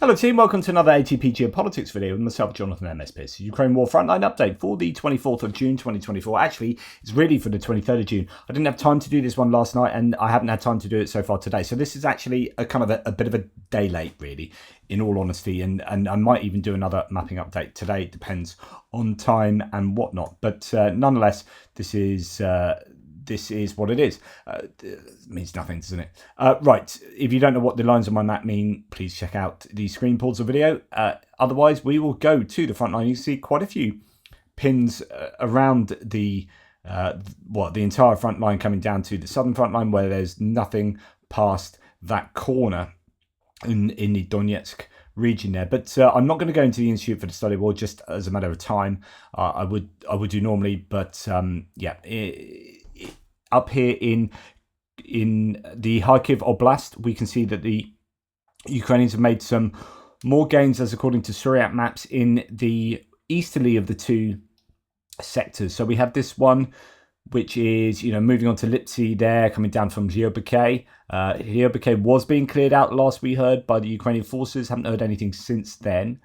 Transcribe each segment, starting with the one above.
Hello team, welcome to another ATP Geopolitics video with myself, Jonathan MSP. Ukraine War Frontline update for the 24th of June 2024. Actually, it's really for the 23rd of June. I didn't have time to do this one last night and I haven't had time to do it so far today. So this is actually a kind of a bit of a day late, really, in all honesty. And I might even do another mapping update today. It depends on time and whatnot. But nonetheless, this is what it is. It means nothing, doesn't it? Right, if you don't know what the lines on my map mean, please check out the screen pause of video. Otherwise, we will go to the front line. You see quite a few pins around the entire front line coming down to the southern front line, where there's nothing past that corner in the Donetsk region there. But I'm not going to go into the Institute for the Study of War just as a matter of time. I would do normally, but up here in the Kharkiv Oblast, we can see that the Ukrainians have made some more gains, as according to Suryat maps, in the easterly of the two sectors. So we have this one, which is, moving on to Lipsy there, coming down from Geopolitics. Geopolitics was being cleared out last we heard by the Ukrainian forces. Haven't heard anything since then.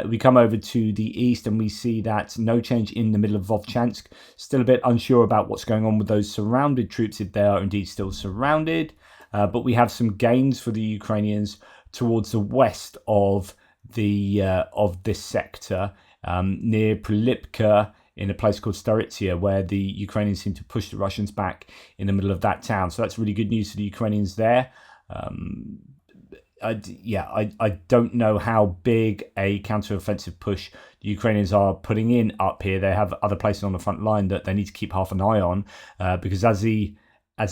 We come over to the east and we see that no change in the middle of Vovchansk. Still a bit unsure about what's going on with those surrounded troops, if they are indeed still surrounded. But we have some gains for the Ukrainians towards the west of this sector, near Prilipka, in a place called Staritsia, where the Ukrainians seem to push the Russians back in the middle of that town. So that's really good news for the Ukrainians there. I don't know how big a counter-offensive push the Ukrainians are putting in up here. They have other places on the front line that they need to keep half an eye on, because as the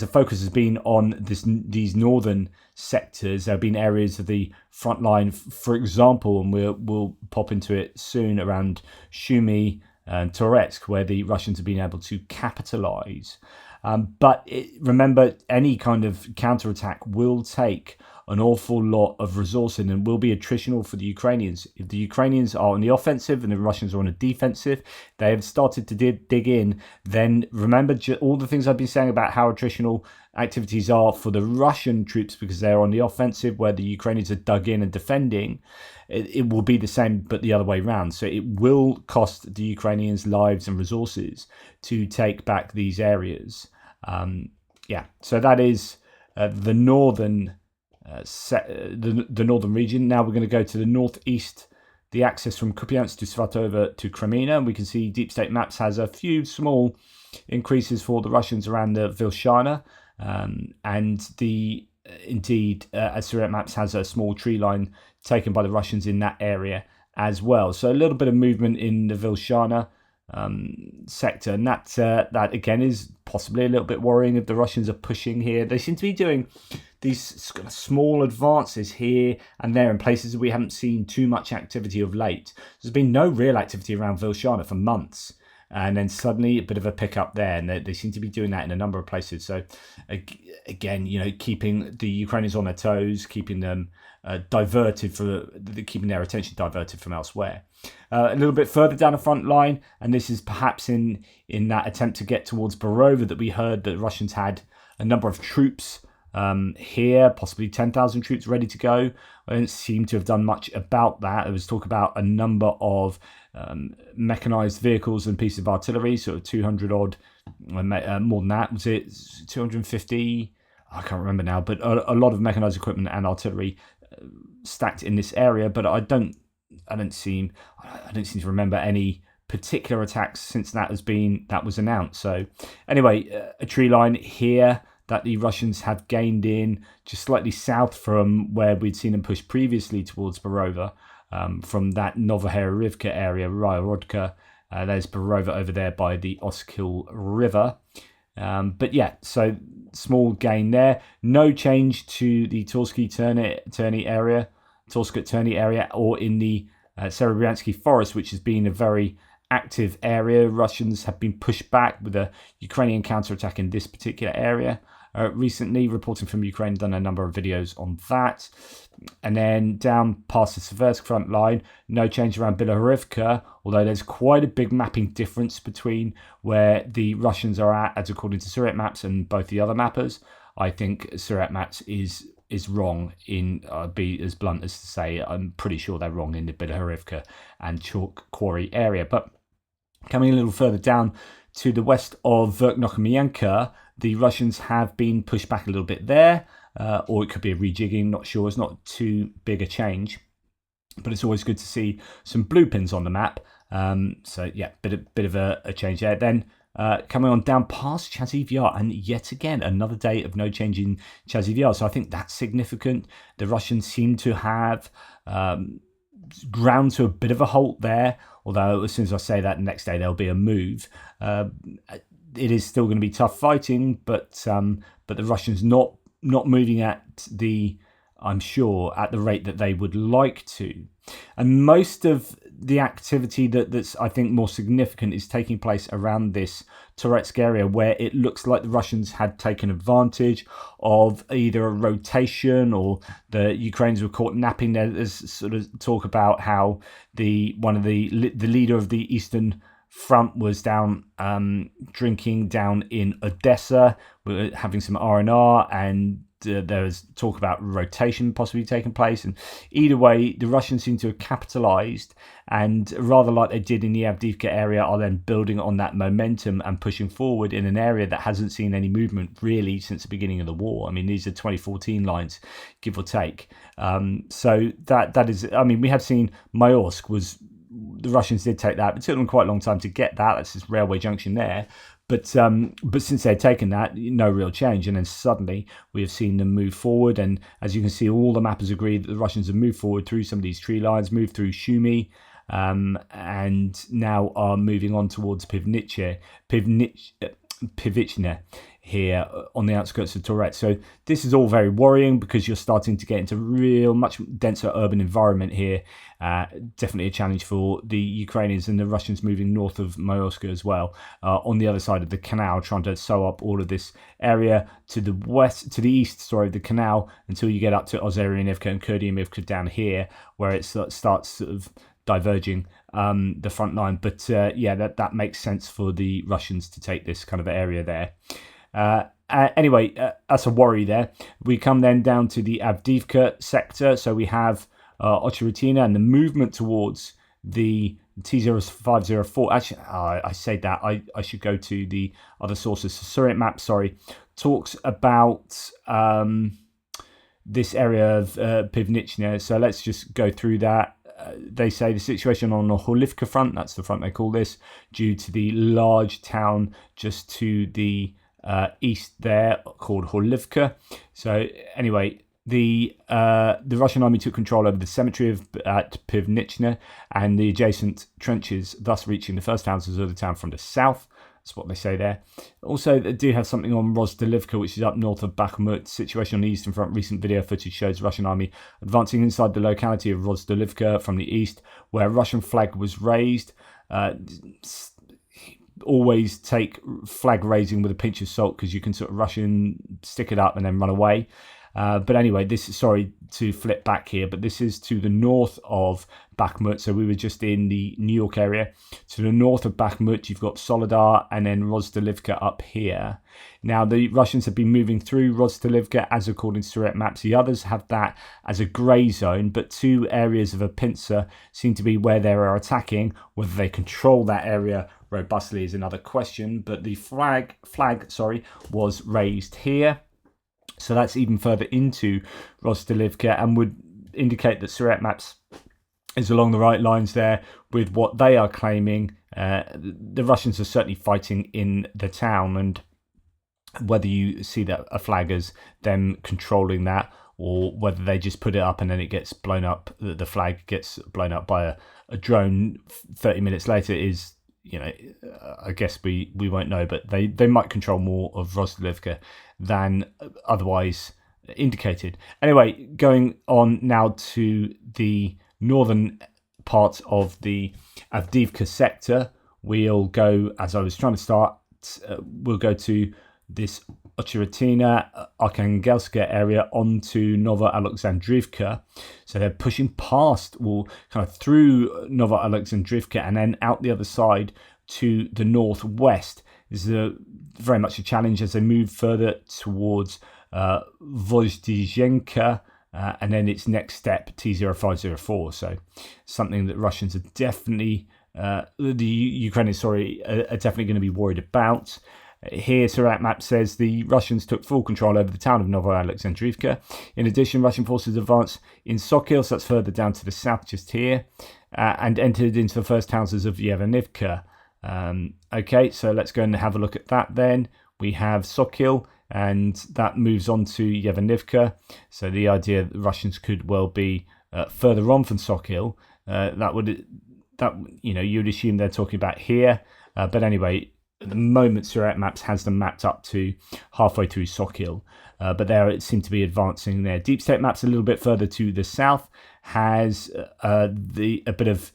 focus has been on these northern sectors, there have been areas of the front line, for example, and we'll pop into it soon, around Sumy and Toretsk, where the Russians have been able to capitalize. But remember, any kind of counterattack will take an awful lot of resourcing and will be attritional for the Ukrainians. If the Ukrainians are on the offensive and the Russians are on the defensive, they have started to dig in, then remember all the things I've been saying about how attritional activities are for the Russian troops because they're on the offensive, where the Ukrainians are dug in and defending. It will be the same, but the other way around. So it will cost the Ukrainians lives and resources to take back these areas. So that is the northern the northern region. Now we're going to go to the northeast, the access from Kupiansk to Svatova to Crimea, and we can see Deep State Maps has a few small increases for the Russians around the Vilshana, and Suryat Maps has a small tree line taken by the Russians in that area as well. So a little bit of movement in the Vilshana sector, and that again is possibly a little bit worrying if the Russians are pushing here. They seem to be doing these kind of small advances here and there in places that we haven't seen too much activity of late. There's been no real activity around Vilshana for months, and then suddenly a bit of a pickup there, and they seem to be doing that in a number of places. So again, keeping the Ukrainians on their toes, keeping them keeping their attention diverted from elsewhere. A little bit further down the front line, and this is perhaps in that attempt to get towards Borova, that we heard that the Russians had a number of troops here, possibly 10,000 troops ready to go. I don't seem to have done much about that. There was talk about a number of mechanized vehicles and pieces of artillery, sort of 200 odd, more than that. Was it 250? I can't remember now, but a lot of mechanized equipment and artillery stacked in this area. But I don't seem to remember any particular attacks since that was announced. So anyway, a tree line here that the Russians have gained in, just slightly south from where we'd seen them push previously towards Borova, from that Novoherivka area, Ryarodka. There's Borova over there by the Oskil River. So small gain there. No change to the Torskut-Terny area, or in the Serebryansky forest, which has been a very active area. Russians have been pushed back with a Ukrainian counterattack in this particular area. Recently, reporting from Ukraine, done a number of videos on that. And then down past the Seversk front line, no change around Bilahorivka, although there's quite a big mapping difference between where the Russians are at, as according to Suryat maps and both the other mappers. I think Suryat maps is is wrong in, be as blunt as to say, I'm pretty sure they're wrong in the Bilahorivka and Chalk Quarry area. But coming a little further down to the west of Verkhnokamianka, the Russians have been pushed back a little bit there, or it could be a rejigging, not sure. It's not too big a change, but it's always good to see some blue pins on the map. So yeah, bit of a change there. Then coming on down past Chaziv Yar, and yet again another day of no change in Chaziv Yar. So I think that's significant. The Russians seem to have ground to a bit of a halt there, although as soon as I say that, the next day there'll be a move. It is still going to be tough fighting, but the Russians not moving at the, I'm sure, at the rate that they would like to. And most of the activity that's, I think, more significant is taking place around this Toretsk area, where it looks like the Russians had taken advantage of either a rotation or the Ukrainians were caught napping. There's sort of talk about how the leader of the Eastern Front was down drinking down in Odessa, having some R&R, and there was talk about rotation possibly taking place. And either way, the Russians seem to have capitalized, and rather like they did in the Avdiivka area, are then building on that momentum and pushing forward in an area that hasn't seen any movement really since the beginning of the war. I mean, these are 2014 lines, give or take. So that is, I mean, we have seen Mayorsk was, the Russians did take that, but it took them quite a long time to get that. That's this railway junction there. But since they'd taken that, no real change. And then suddenly we have seen them move forward. And as you can see, all the mappers agree that the Russians have moved forward through some of these tree lines, moved through Shumi, and now are moving on towards Pivnichne here on the outskirts of Toretsk. So this is all very worrying, because you're starting to get into real much denser urban environment here. Definitely a challenge for the Ukrainians, and the Russians moving north of Mayorsk as well, on the other side of the canal, trying to sew up all of this area to the east of the canal, until you get up to Ozerianivka and Kurdiumivka down here, where it starts sort of diverging the front line. But yeah, that makes sense for the Russians to take this kind of area there. Anyway, that's a worry there. We come then down to the Avdiivka sector. So we have Ocheritina and the movement towards the T0504. Actually, I say that. I should go to the other sources. Surrey map, talks about this area of Pivnichne. So let's just go through that. They say the situation on the Horlivka front, that's the front they call this, due to the large town just to the east there called Horlivka. So anyway, the Russian army took control over the cemetery at Pivnichne and the adjacent trenches, thus reaching the first houses of the town from the south. That's what they say there. Also, they do have something on Rozdilivka, which is up north of Bakhmut. Situation on the eastern front. Recent video footage shows Russian army advancing inside the locality of Rozdilivka from the east, where a Russian flag was raised. Always take flag raising with a pinch of salt, because you can sort of rush in, stick it up, and then run away. But anyway, this is, sorry to flip back here, but this is to the north of Bakhmut. So we were just in the New York area. To the north of Bakhmut, you've got Soledar and then Rozdilivka up here. Now, the Russians have been moving through Rozdilivka, as according to Surrey maps. The others have that as a grey zone, but two areas of a pincer seem to be where they are attacking. Whether they control that area robustly is another question, but the flag was raised here. So that's even further into Rozdilivka, and would indicate that Surat Maps is along the right lines there with what they are claiming. The Russians are certainly fighting in the town, and whether you see that a flag as them controlling that, or whether they just put it up and then it gets blown up, the flag gets blown up by a drone 30 minutes later is, I guess we won't know, but they might control more of Rozdilivka than otherwise indicated. Anyway, going on now to the northern part of the Avdiivka sector, we'll go, as I was trying to start, we'll go to this Ocheritina, Arkhangelska area onto Nova Alexandrivka. So they're pushing past, kind of through Nova Alexandrivka and then out the other side to the northwest. This is very much a challenge as they move further towards Vozdizhenka, and then its next step, T0504. So something that Russians are definitely, the Ukrainians, are definitely going to be worried about. Here, Surat map says the Russians took full control over the town of Novoalexandrivka. In addition, Russian forces advanced in Sokil, so that's further down to the south, just here, and entered into the first houses of Yevanivka. Okay, so let's go and have a look at that then. We have Sokil, and that moves on to Yevanivka. So the idea that the Russians could well be further on from Sokil, you'd assume they're talking about here. But anyway, at the moment, Surat Maps has them mapped up to halfway through Sokil, but there it seemed to be advancing there. Deep State Maps a little bit further to the south has a bit of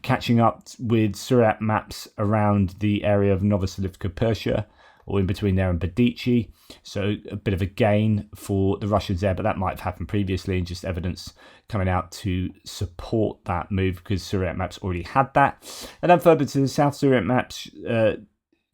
catching up with Surat Maps around the area of Novoselivka, Persia, or in between there and Bedici. So a bit of a gain for the Russians there, but that might have happened previously and just evidence coming out to support that move because Surat Maps already had that. And then further to the south, Surat Maps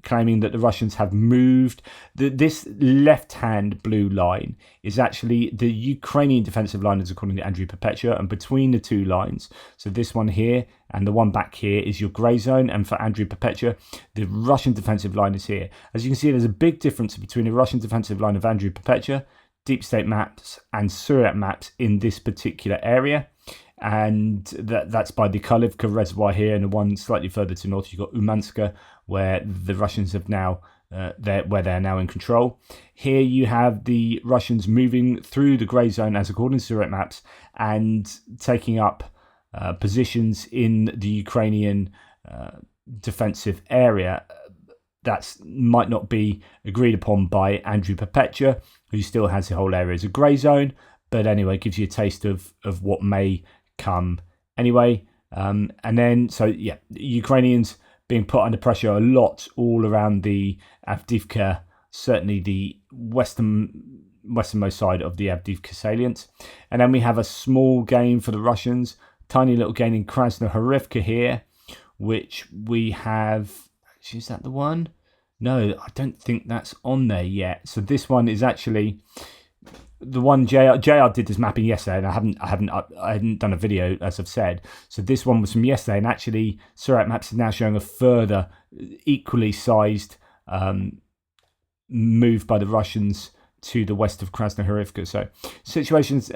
claiming that the Russians have moved. This left-hand blue line is actually the Ukrainian defensive line, as according to Andrew Perpetua, and between the two lines, so this one here and the one back here is your grey zone, and for Andrew Perpetua, the Russian defensive line is here. As you can see, there's a big difference between the Russian defensive line of Andrew Perpetua, Deep State Maps, and Surat Maps in this particular area. And that's by the Karlivka Reservoir here, and the one slightly further to north, you've got Umanska, where the Russians have now they're now in control. Here you have the Russians moving through the grey zone, as according to Surat Maps, and taking up positions in the Ukrainian defensive area. That might not be agreed upon by Andrew Perpetua, who still has the whole area as a grey zone, but anyway, it gives you a taste of what may come anyway. And then, so yeah, Ukrainians being put under pressure a lot all around the Avdiivka, certainly the westernmost side of the Avdiivka salient. And then we have a small gain for the Russians, tiny little gain in Krasnohorivka here, which we have. Is that the one? No, I don't think that's on there yet. So this one is actually the one JR did this mapping yesterday, and I hadn't done a video, as I've said. So this one was from yesterday, and actually Surat Maps is now showing a further equally sized move by the Russians to the west of Krasnohorivka. So situations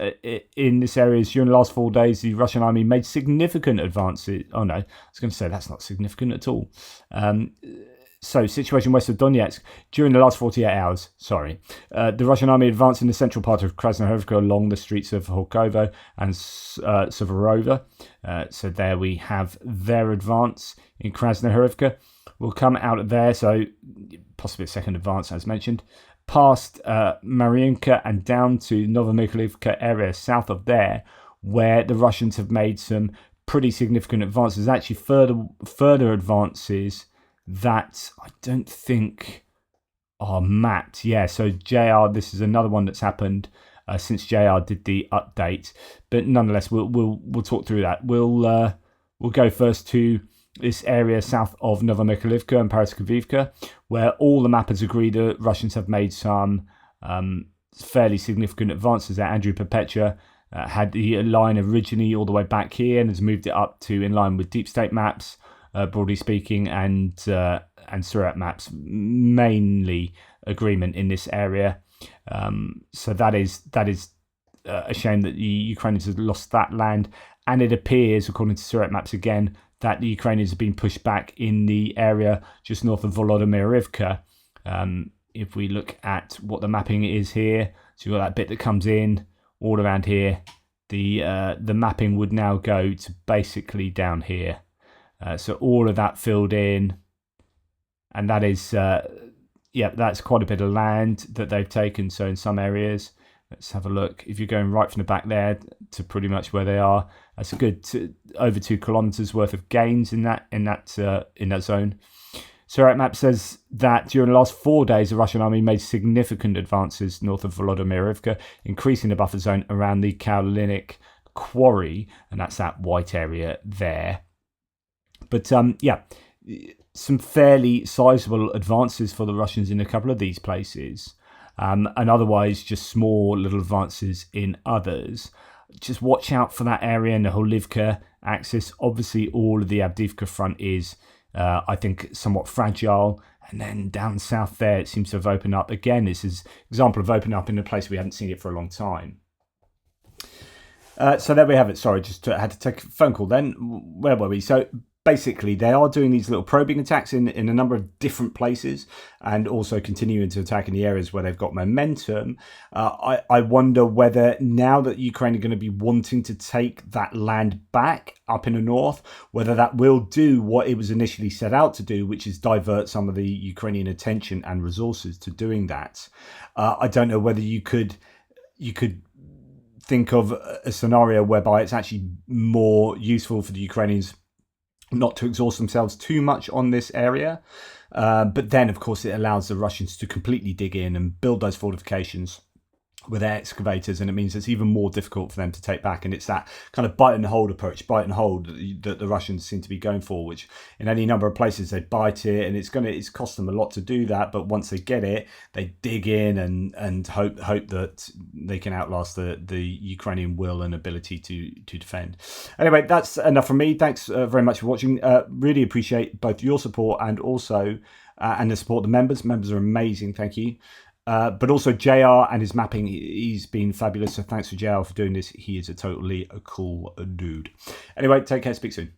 in this area during the last 4 days, the Russian army made significant advances. Oh no, I was going to say that's not significant at all. So, situation west of Donetsk, during the last 48 hours, the Russian army advanced in the central part of Krasnohorivka along the streets of Horkovo and Suvorova. So there we have their advance in Krasnohorivka. We'll come out of there, so possibly a second advance, as mentioned, past Mariinka and down to Novomikhailivka area south of there, where the Russians have made some pretty significant advances. Actually, further advances that I don't think are mapped. Yeah, so JR, this is another one that's happened since JR did the update, but nonetheless, we'll talk through that. We'll go first to this area south of Novomikhailivka and Paraskevivka, where all the mappers agree the Russians have made some fairly significant advances there. Andrew Perpetua had the line originally all the way back here and has moved it up to in line with Deep State Maps, broadly speaking, and Surat Maps, mainly agreement in this area. So that is a shame that the Ukrainians have lost that land, and it appears, according to Surat Maps again, that the Ukrainians have been pushed back in the area just north of Volodymyrivka. If we look at what the mapping is here, so you've got that bit that comes in all around here. The mapping would now go to basically down here. So all of that filled in, and that is, that's quite a bit of land that they've taken. So in some areas, let's have a look. If you're going right from the back there to pretty much where they are, that's a good over 2 kilometers worth of gains in that zone. Surat Map says that during the last 4 days, the Russian army made significant advances north of Volodymyrivka, increasing the buffer zone around the Kalinic quarry, and that's that white area there. But some fairly sizable advances for the Russians in a couple of these places. and otherwise just small little advances in others. Just watch out for that area in the Holivka axis. Obviously, all of the Avdiivka front is, I think, somewhat fragile. And then down south there, it seems to have opened up. Again, this is an example of opening up in a place we haven't seen it for a long time. So there we have it. Sorry, just had to take a phone call then. Where were we? So basically, they are doing these little probing attacks in a number of different places and also continuing to attack in the areas where they've got momentum. I wonder whether now that Ukraine are going to be wanting to take that land back up in the north, whether that will do what it was initially set out to do, which is divert some of the Ukrainian attention and resources to doing that. I don't know whether you could think of a scenario whereby it's actually more useful for the Ukrainians not to exhaust themselves too much on this area. But then, of course, it allows the Russians to completely dig in and build those fortifications with their excavators, and it means it's even more difficult for them to take back. And it's that kind of bite and hold approach, bite and hold, that the Russians seem to be going for, which in any number of places they bite it, and it's cost them a lot to do that. But once they get it, they dig in and hope that they can outlast the Ukrainian will and ability to defend. Anyway, that's enough from me. Thanks very much for watching. Really appreciate both your support and also and the support of the members. Members are amazing. Thank you. But also JR and his mapping, he's been fabulous. So thanks to JR for doing this. He is a totally cool dude. Anyway, take care. Speak soon.